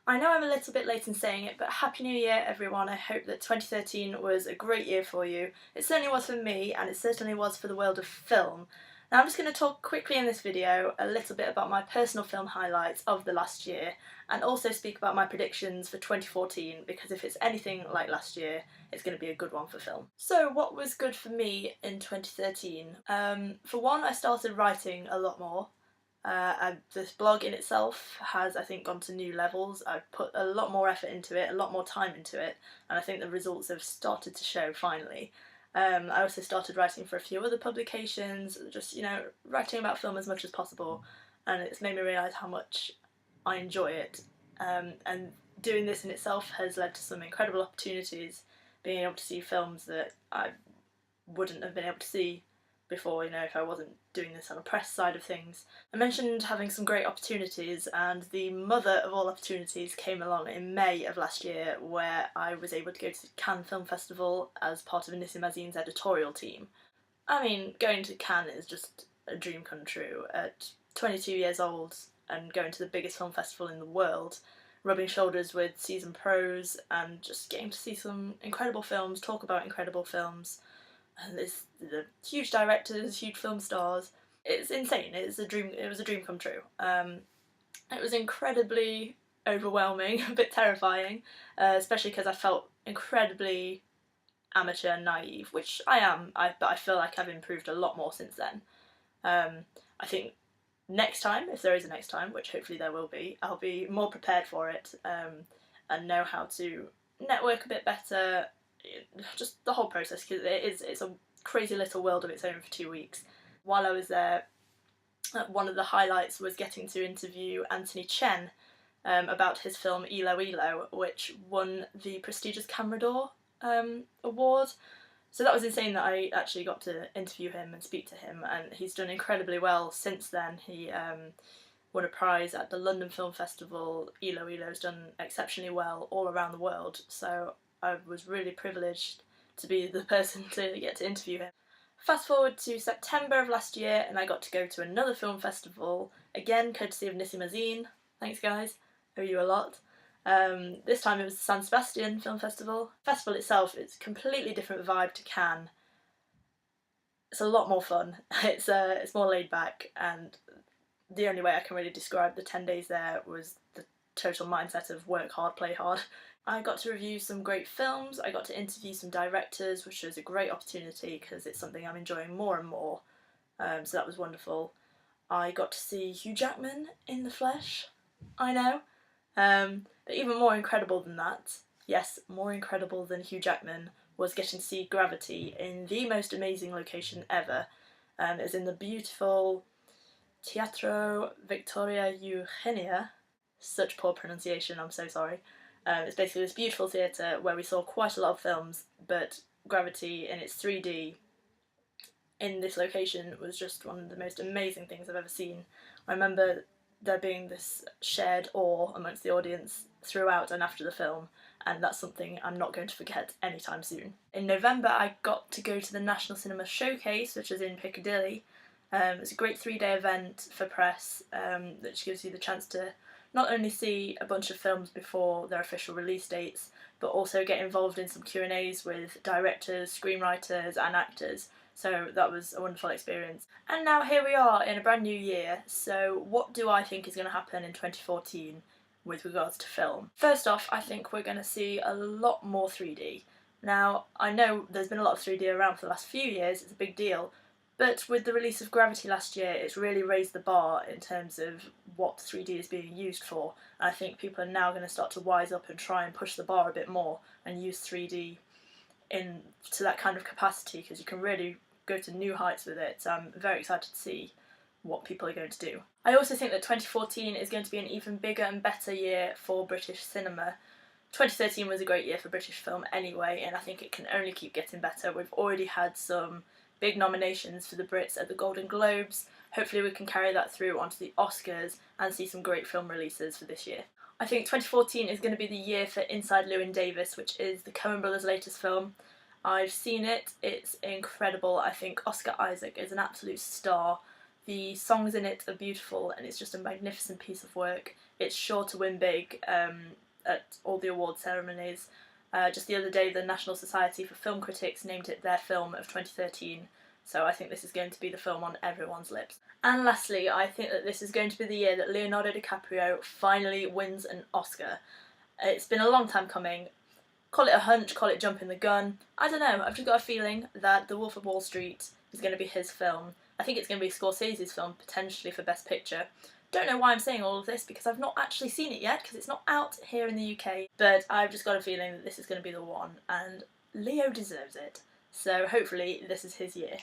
I know I'm a little bit late in saying it, but Happy New Year everyone. I hope that 2013 was a great year for you. It certainly was for me, and it certainly was for the world of film. Now I'm just going to talk quickly in this video a little bit about my personal film highlights of the last year, and also speak about my predictions for 2014, because if it's anything like last year, it's going to be a good one for film. So what was good for me in 2013? For one, I started writing a lot more. And this blog in itself has, I think, gone to new levels. I've put a lot more effort into it, a lot more time into it, and I think the results have started to show finally. I also started writing for a few other publications, just, writing about film as much as possible, and it's made me realise how much I enjoy it. And doing this in itself has led to some incredible opportunities, being able to see films that I wouldn't have been able to see before, if I wasn't doing this on a press side of things. I mentioned having some great opportunities, and the mother of all opportunities came along in May of last year, where I was able to go to the Cannes Film Festival as part of Nissim Azim's editorial team. I mean, going to Cannes is just a dream come true. At 22 years old and going to the biggest film festival in the world, rubbing shoulders with seasoned pros and just getting to see some incredible films, talk about incredible films. And there's the huge directors, huge film stars. It's insane. It was a dream come true. It was incredibly overwhelming, a bit terrifying, especially because I felt incredibly amateur and naive, which I am. But I feel like I've improved a lot more since then. I think next time, if there is a next time, which hopefully there will be, I'll be more prepared for it, and know how to network a bit better. Just the whole process, because it's a crazy little world of its own for 2 weeks. While I was there, one of the highlights was getting to interview Anthony Chen about his film Ilo Ilo, which won the prestigious Camera d'Or award. So that was insane that I actually got to interview him and speak to him, and he's done incredibly well since then. He won a prize at the London Film Festival. Ilo Ilo's done exceptionally well all around the world, so I was really privileged to be the person to get to interview him. Fast forward to September of last year, and I got to go to another film festival, again courtesy of Nissim Azim. Thanks guys, owe you a lot. This time it was the San Sebastian Film Festival. The festival itself is a completely different vibe to Cannes. It's a lot more fun. It's more laid back, and the only way I can really describe the 10 days there was the total mindset of work hard, play hard. I got to review some great films, I got to interview some directors, which was a great opportunity because it's something I'm enjoying more and more, so that was wonderful. I got to see Hugh Jackman in the flesh, I know, but even more incredible than that, yes, more incredible than Hugh Jackman, was getting to see Gravity in the most amazing location ever. It was in the beautiful Teatro Victoria Eugenia, such poor pronunciation, I'm so sorry. It's basically this beautiful theatre where we saw quite a lot of films, but Gravity in its 3D in this location was just one of the most amazing things I've ever seen. I remember there being this shared awe amongst the audience throughout and after the film, and that's something I'm not going to forget anytime soon. In November I got to go to the National Cinema Showcase, which is in Piccadilly. It's a great 3-day event for press, which gives you the chance to not only see a bunch of films before their official release dates, but also get involved in some Q&As with directors, screenwriters and actors, so that was a wonderful experience. And now here we are in a brand new year, so what do I think is going to happen in 2014 with regards to film? First off, I think we're going to see a lot more 3D. Now, I know there's been a lot of 3D around for the last few years, it's a big deal, but with the release of Gravity last year, it's really raised the bar in terms of what 3D is being used for. And I think people are now going to start to wise up and try and push the bar a bit more and use 3D to that kind of capacity, because you can really go to new heights with it. So I'm very excited to see what people are going to do. I also think that 2014 is going to be an even bigger and better year for British cinema. 2013 was a great year for British film anyway, and I think it can only keep getting better. We've already had some big nominations for the Brits at the Golden Globes. Hopefully we can carry that through onto the Oscars and see some great film releases for this year. I think 2014 is going to be the year for Inside Llewyn Davis, which is the Coen brothers' latest film. I've seen it, it's incredible. I think Oscar Isaac is an absolute star. The songs in it are beautiful and it's just a magnificent piece of work. It's sure to win big at all the award ceremonies. Just the other day, the National Society for Film Critics named it their film of 2013, so I think this is going to be the film on everyone's lips. And lastly, I think that this is going to be the year that Leonardo DiCaprio finally wins an Oscar. It's been a long time coming. Call it a hunch, call it jumping the gun. I don't know, I've just got a feeling that The Wolf of Wall Street is going to be his film. I think it's going to be Scorsese's film, potentially for Best Picture. Don't know why I'm saying all of this because I've not actually seen it yet because it's not out here in the UK, but I've just got a feeling that this is going to be the one and Leo deserves it. So hopefully this is his year.